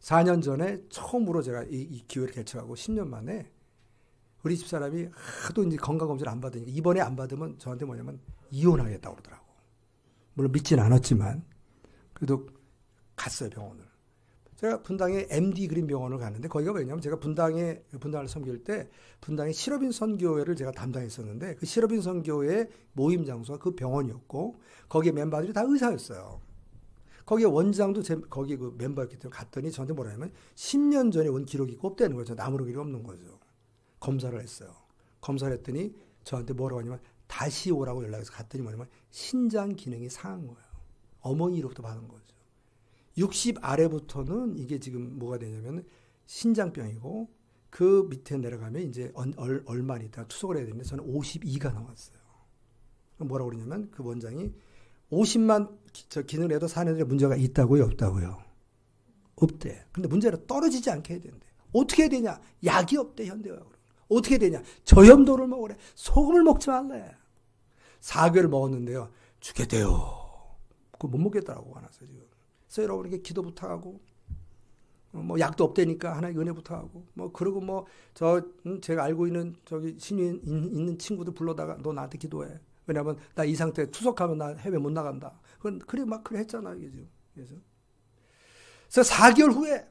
4년 전에 처음으로 제가 이 기회를 개척하고 10년 만에 우리 집사람이 하도 이제 건강검진을 안 받으니까 이번에 안 받으면 저한테 뭐냐면 이혼하겠다고 그러더라고. 물론 믿진 않았지만 그래도 갔어요 병원을. 제가 분당에 MD 그린 병원을 갔는데 거기가 왜냐면 제가 분당을 섬길 때 분당의 실업인 선교회를 제가 담당했었는데 그 실업인 선교회 모임 장소가 그 병원이었고 거기에 멤버들이 다 의사였어요. 거기에 원장도 거기 그 멤버였기 때문에 갔더니 저한테 뭐라 하냐면 10년 전에 온 기록이 없다는 거죠. 아무런 기록이 없는 거죠. 검사를 했어요. 검사를 했더니 저한테 뭐라고 하냐면 다시 오라고 연락해서 갔더니 뭐냐면 신장 기능이 상한 거예요. 어머니로부터 받은 거죠. 60 아래부터는 이게 지금 뭐가 되냐면 신장병이고 그 밑에 내려가면 이제 얼마 있다가 투석을 해야 되는데 저는 52가 나왔어요. 뭐라고 그러냐면 그 원장이 50만 기능을 해도 사는 데 문제가 있다고요? 없다고요? 없대. 근데 문제는 떨어지지 않게 해야 된대. 어떻게 해야 되냐? 약이 없대, 현대의학으로. 어떻게 해야 되냐? 저염도를 먹으래. 소금을 먹지 말래. 4개월 먹었는데요. 죽겠대요. 그거 못 먹겠더라고, 하나서 지금. 그래서 여러분에게 기도 부탁하고, 뭐 약도 없대니까 하나님 은혜 부탁하고, 뭐 그리고 뭐 제가 알고 있는 저기 신인 있는 친구들 불러다가 너 나한테 기도해. 왜냐면 나 이 상태 투석하면 나 해외 못 나간다. 그래 막 그래 했잖아 이게 지금. 그래서 4개월 후에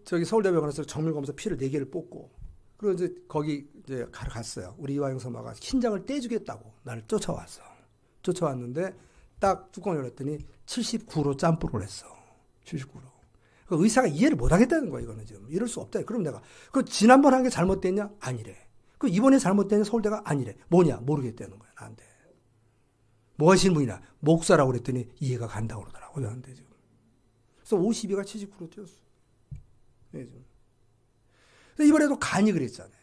저기 서울대병원에서 정밀검사 피를 4개를 뽑고 그리고 이제 거기 이제 갔어요. 우리 이화영 선마가 신장을 떼주겠다고 나를 쫓아왔어. 쫓아왔는데 딱 뚜껑을 열었더니 79로 짬뽕을 했어. 79로. 그 의사가 이해를 못 하겠다는 거야 이거는 지금. 이럴 수 없다. 그럼 내가 그 지난번 한 게 잘못됐냐? 아니래. 그 이번에 잘못된 서울대가 아니래. 뭐냐? 모르겠다는 거야, 나한테. 뭐 하시는 분이냐? 목사라고 그랬더니 이해가 간다고 그러더라고, 나한테 지금. 그래서 52가 79로 뛰었어. 네, 지금. 이번에도 간이 그랬잖아요.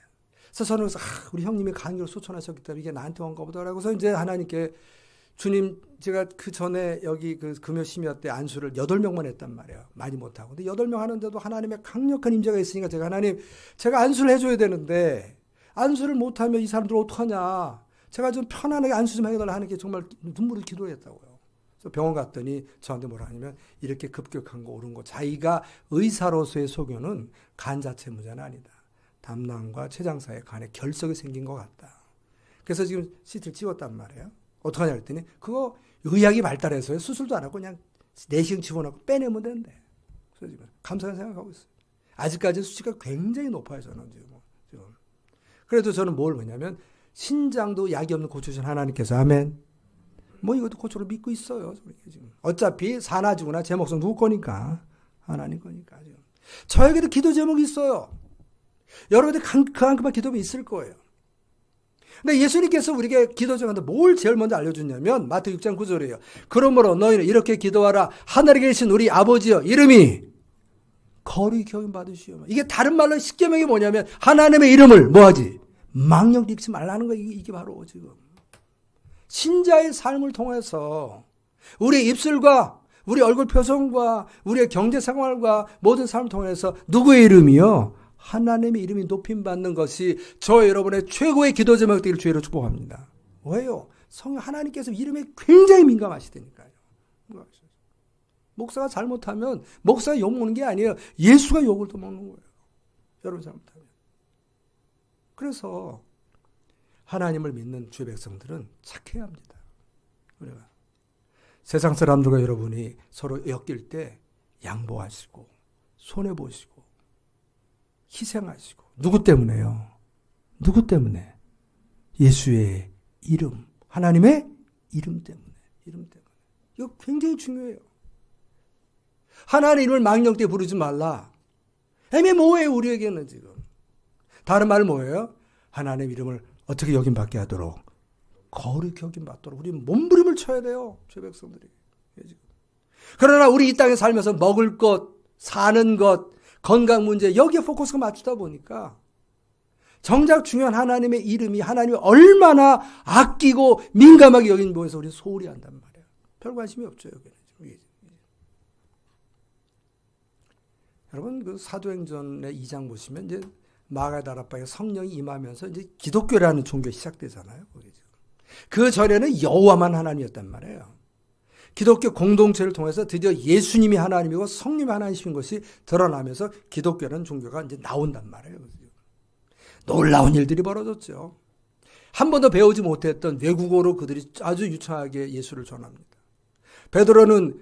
그래서 저는 그래서, 우리 형님이 간교를 소천하셨기 때문에 이게 나한테 온가 보다라고 해서 이제 하나님께 주님, 제가 그 전에 여기 그 금요 심야 때 안수를 8명만 했단 말이에요. 많이 못하고. 근데 8명 하는데도 하나님의 강력한 임재가 있으니까 제가 하나님, 제가 안수를 해줘야 되는데, 안수를 못하면 이 사람들 어떡하냐. 제가 좀 편안하게 안수 좀 해달라 하는 게 정말 눈물을 기도했다고요. 그래서 병원 갔더니 저한테 뭐라 하냐면 이렇게 급격한 거 옳은 거. 자기가 의사로서의 소견은 간 자체 문제는 아니다. 담낭과 췌장 사이에 간에 결석이 생긴 것 같다. 그래서 지금 CT를 찍었단 말이에요. 어떡하냐 그랬더니 그거 의학이 발달해서 수술도 안 하고 그냥 내시경 집어넣고 빼내면 된대. 그래서 지금 감사하게 생각하고 있어요. 아직까지 수치가 굉장히 높아요. 저는 지금. 그래도 저는 뭘 뭐냐면 신장도 약이 없는 고쳐주신 하나님께서 아멘. 뭐 이것도 고쳐를 믿고 있어요. 지금. 어차피 사나 죽으나 제 목숨 누구 거니까 하나님 거니까. 지금. 저에게도 기도 제목이 있어요. 여러분들 그만큼만 기도면 있을 거예요. 근데 예수님께서 우리에게 기도 제목인데 뭘 제일 먼저 알려주냐면 마태 6장 9절이에요. 그러므로 너희는 이렇게 기도하라. 하늘에 계신 우리 아버지여 이름이 거룩히 여김 받으시오. 이게 다른 말로 십계명이 뭐냐면 하나님의 이름을 뭐하지? 망령 읽지 말라는 거 이게 바로 지금 신자의 삶을 통해서 우리 입술과 우리 얼굴 표정과 우리의 경제 생활과 모든 삶을 통해서 누구의 이름이요? 하나님의 이름이 높임 받는 것이 저 여러분의 최고의 기도 제목 되기를 주의로 축복합니다. 왜요? 성령 하나님께서 이름에 굉장히 민감하시다니까요. 목사가 잘못하면 목사가 욕먹는 게 아니에요. 예수가 욕을 더 먹는 거예요. 여러분 잘못하면. 그래서 하나님을 믿는 주의 백성들은 착해야 합니다. 우리가 세상 사람들과 여러분이 서로 엮일 때 양보하시고 손해보시고 희생하시고 누구 때문에요? 누구 때문에? 예수의 이름, 하나님의 이름 때문에. 이거 굉장히 중요해요. 하나님의 이름을 망령되이 부르지 말라. 뭐예요 우리에게는 지금. 다른 말은 뭐예요? 하나님의 이름을 어떻게 여김받게 하도록 거룩히 여김받도록 우리는 몸부림을 쳐야 돼요. 죄 백성들이. 그러나 우리 이 땅에 살면서 먹을 것, 사는 것, 건강 문제 여기에 포커스가 맞추다 보니까 정작 중요한 하나님의 이름이 하나님이 얼마나 아끼고 민감하게 여긴 보여서 우리는 소홀히 한단 말이에요. 별 관심이 없죠. 여기는. 여러분 그 사도행전의 2장 보시면 이제 마가다락방에 성령이 임하면서 이제 기독교라는 종교가 시작되잖아요. 그 전에는 여호와만 하나님이었단 말이에요. 기독교 공동체를 통해서 드디어 예수님이 하나님이고 성령이 하나님이신 것이 드러나면서 기독교라는 종교가 이제 나온단 말이에요. 놀라운 일들이 벌어졌죠. 한 번도 배우지 못했던 외국어로 그들이 아주 유창하게 예수를 전합니다. 베드로는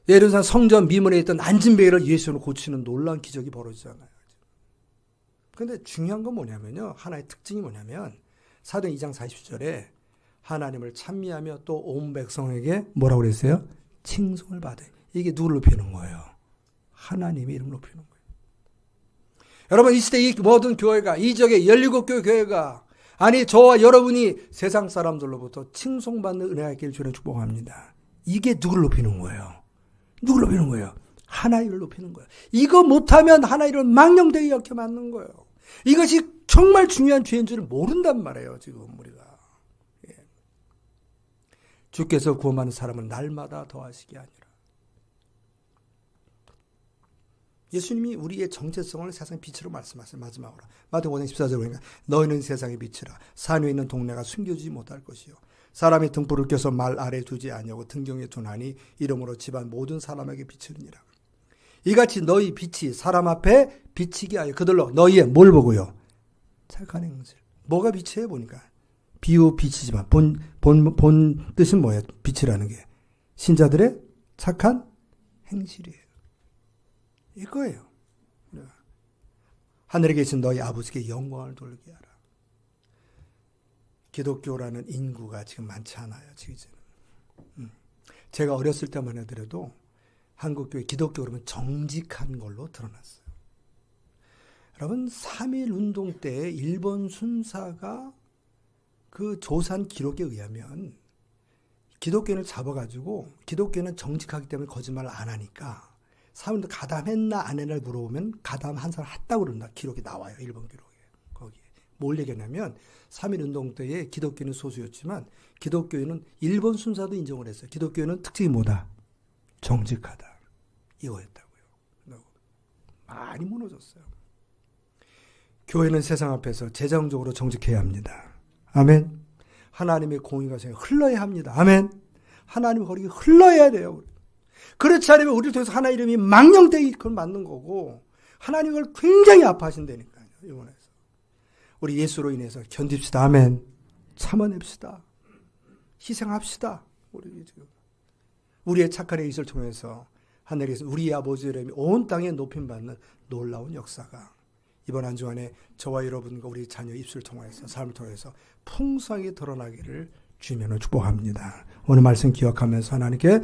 예루살렘 성전 미문에 있던 안진뱅이를 예수로 고치는 놀라운 기적이 벌어지잖아요. 그런데 중요한 건 뭐냐면요. 하나의 특징이 뭐냐면 사도행 2장 40절에 하나님을 찬미하며 또 온 백성에게 뭐라고 그랬어요? 칭송을 받아요. 이게 누구를 높이는 거예요? 하나님의 이름을 높이는 거예요. 여러분 이 시대 이 모든 교회가 이 지역의 17교회 교회가 아니 저와 여러분이 세상 사람들로부터 칭송받는 은혜가 있기를 주님 축복합니다. 이게 누구를 높이는 거예요? 누구를 높이는 거예요? 하나님을 높이는 거예요. 이거 못하면 하나님을 망령되게 여겨 맞는 거예요. 이것이 정말 중요한 죄인 줄을 모른단 말이에요. 지금 우리가. 예. 주께서 구원하는 사람은 날마다 더하시기 아니라. 예수님이 우리의 정체성을 세상의 빛으로 말씀하세요. 마지막으로. 마태복음 5장 14절에 보니까 너희는 세상의 빛이라 산 위에 있는 동네가 숨겨지지 못할 것이요. 사람이 등불을 켜서 말 아래 두지 아니하고 등경에 두나니 이름으로 집안 모든 사람에게 비추느니라. 이같이 너희 빛이 사람 앞에 비치게 하여 그들로 너희의 뭘 보고요? 착한 행실. 뭐가 빛이에요 보니까. 비유 빛이지만 본 뜻은 뭐예요? 빛이라는 게. 신자들의 착한 행실이에요. 이거예요. 하늘에 계신 너희 아버지께 영광을 돌리게 하라. 기독교라는 인구가 지금 많지 않아요. 지금 이제는. 제가 어렸을 때만 해도 한국교회 기독교 그러면 정직한 걸로 드러났어요. 여러분 3.1 운동 때 일본 순사가 그 조사한 기록에 의하면 기독교인을 잡아가지고 기독교인은 정직하기 때문에 거짓말을 안 하니까 사람들 가담했나 안 했나를 물어보면 가담 한 사람 했다고 그런다. 기록이 나와요. 일본 기록에. 거기에. 뭘 얘기하냐면 3.1 운동 때에 기독교인은 소수였지만 기독교인은 일본 순사도 인정을 했어요. 기독교인은 특징이 뭐다? 정직하다. 이거였다고요. 많이 무너졌어요. 교회는 세상 앞에서 재정적으로 정직해야 합니다. 아멘. 하나님의 공의가 흘러야 합니다. 아멘. 하나님의 거룩이 흘러야 돼요. 그렇지 않으면 우리를 통해서 하나님 이름이 망령되게 그건 맞는 거고 하나님 그걸 굉장히 아파하신다니까요. 이번에서 우리 예수로 인해서 견딥시다. 아멘. 참아냅시다. 희생합시다. 우리의 착한 행실을 통해서 하늘에서 우리 아버지 이름이 온 땅에 높임받는 놀라운 역사가 이번 한 주간에 저와 여러분과 우리 자녀 입술을 통해서 삶을 통해서 풍성하게 드러나기를 주님으로 축복합니다. 오늘 말씀 기억하면서 하나님께